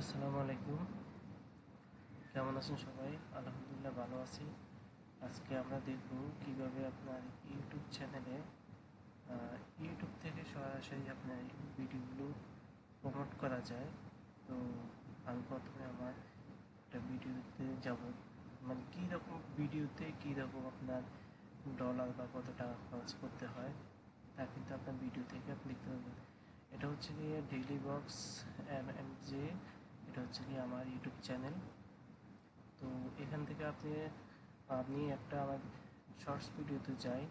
আসসালামু আলাইকুম। কেমন আছেন সবাই? আলহামদুলিল্লাহ ভালো আছি। আজকে আমরা দেখব কিভাবে আপনার ইউটিউব চ্যানেলে ইউটিউব থেকে সরাসরি আপনার ভিডিওগুলো প্রমোট করা যায়। তো আমি প্রথমে আমার একটা ভিডিওতে যাব, মানে কীরকম ভিডিওতে কীরকম আপনার ডলার বা কত টাকা খরচ করতে হয় তা কিন্তু আপনার ভিডিও থেকে আপনি দেখতে পাবেন। এটা হচ্ছে গিয়ে ডেইলি বক্স MMJ, এটা হচ্ছে গিয়ে আমার ইউটিউব চ্যানেল। তো এখান থেকে আপনি একটা আমার শর্টস ভিডিওতে যাই,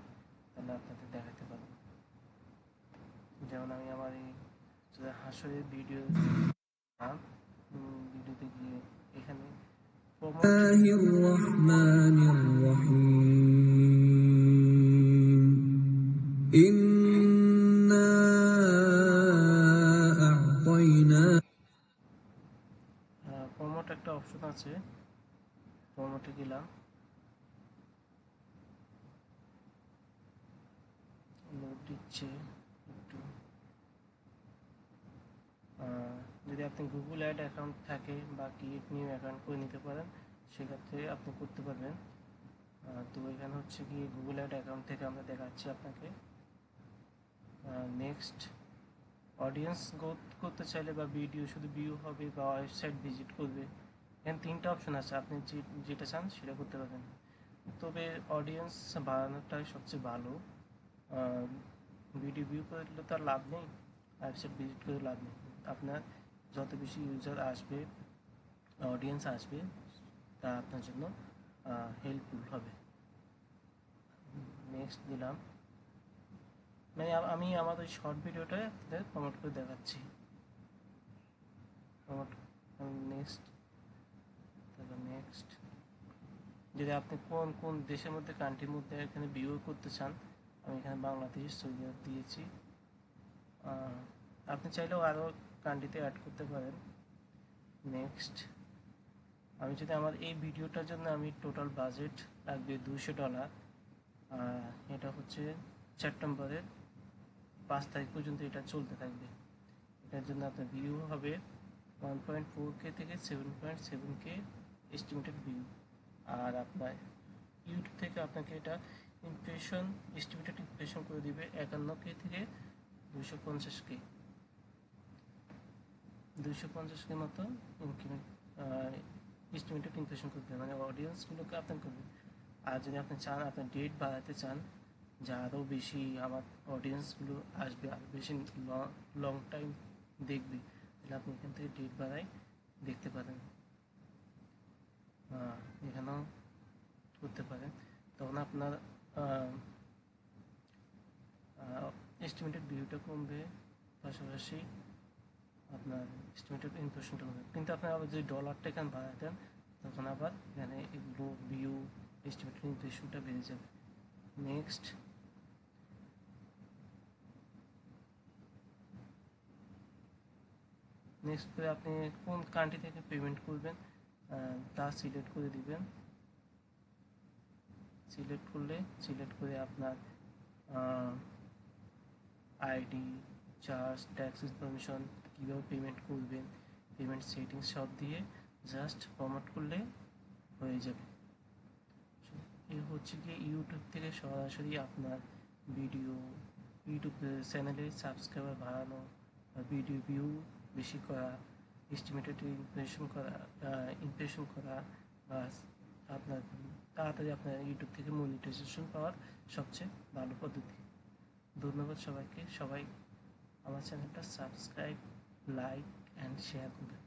তাহলে আপনাদের দেখাতে পারবো। যেমন আমি আমার এই হাসরের ভিডিওতে গিয়ে এখানে প্রমোট একটা অপশন আছে, প্রমোটে গেলাম, লোড দিচ্ছে একটু। যদি আপনি গুগল অ্যাড অ্যাকাউন্ট থাকে বা ক্রিয়েট নিউ অ্যাকাউন্ট করে নিতে পারেন, সেক্ষেত্রে আপনি করতে পারবেন। তো এখানে হচ্ছে কি গুগল অ্যাড অ্যাকাউন্ট থেকে আমরা দেখাচ্ছি আপনাকে। নেক্সট, অডিয়েন্স গ্রোথ করতে চাইলে বা ভিডিও শুধু ভিউ হবে বা ওয়েবসাইট ভিজিট করবে, এখানে তিনটা অপশন আছে, আপনি যেটা চান সেটা করতে পারবেন। তবে অডিয়েন্স বাড়ানোটাই সবচেয়ে ভালো। ভিডিও ভিউ করলে তো আর লাভ নেই, ওয়েবসাইট ভিজিট করে লাভ নেই। আপনার যত বেশি ইউজার আসবে, অডিয়েন্স আসবে, তা আপনার জন্য হেল্পফুল হবে। নেক্সট দিলাম, মানে আমি আমার ওই শর্ট ভিডিওটা আপনাদের প্রমোট করে দেখাচ্ছি। প্রমোট, নেক্সট, তারপর নেক্সট। যদি আপনি কোন কোন দেশের মধ্যে, কান্ট্রির মধ্যে এখানে ভিউ করতে চান, আমি এখানে বাংলাদেশ, সৌদি আরব দিয়েছি। আপনি চাইলেও আরও কান্ট্রিতে অ্যাড করতে পারেন। নেক্সট, আমি যদি আমার এই ভিডিওটার জন্য আমি টোটাল বাজেট লাগবে $200। এটা হচ্ছে সেপ্টেম্বরের 5 তারিখ পর্যন্ত এটা চলতে থাকবে। এটার জন্য আপনার ভিউ হবে 1.4K থেকে 7.7K এস্টিমেটেড ভিউ। আর আপনার ইউটিউব থেকে আপনাকে এটা এস্টিমেটেড ইমপ্রেশন করে দিবে 51K থেকে 250K, 250K মতো এস্টিমেটেড ইমপ্রেশন করতে হবে, মানে অডিয়েন্সগুলোকে আপনার করবে। আর যদি আপনি চান, আপনার ডেট বাড়াতে চান যে আরও বেশি আমার অডিয়েন্সগুলো আসবে, আরও বেশি লং টাইম দেখবে, তাহলে আপনি এখান থেকে ডেট বাড়াই দেখতে পারেন, এখানেও করতে পারেন। তখন আপনার এস্টিমেটেড ভিউটা কমবে, পাশাপাশি আপনার এস্টিমেটেড ইমপ্রেশনটা কমবে। কিন্তু আপনার আবার যদি ডলারটা এখানে বাড়ায় দেন, তখন আবার এখানে এগুলো ভিউ, এস্টিমেটেড ইমপ্রেশনটা বেড়ে যাবে। নেক্সট, করে আপনি কোন কান্ট্রি থেকে পেমেন্ট করবেন তা সিলেক্ট করে দিবেন। সিলেক্ট করে আপনার আইডি, চার্জ, ট্যাক্স ইনফরমেশন, কীভাবে পেমেন্ট করবেন, পেমেন্ট সেটিংস সব দিয়ে জাস্ট প্রমোট করলে হয়ে যাবে। এই হচ্ছে কি ইউটিউব থেকে সরাসরি আপনার ভিডিও, ইউটিউব চ্যানেলে সাবস্ক্রাইবার বাড়ানো, ভিডিও ভিউ বেশি করা, এস্টিমেটেড ইমপ্রেশন করা, বা আপনার তাড়াতাড়ি আপনার ইউটিউব থেকে মনিটাইজেশন পাওয়ার সবচেয়ে ভালো পদ্ধতি। ধন্যবাদ সবাইকে। সবাই আমার চ্যানেলটা সাবস্ক্রাইব, লাইক অ্যান্ড শেয়ার করবেন।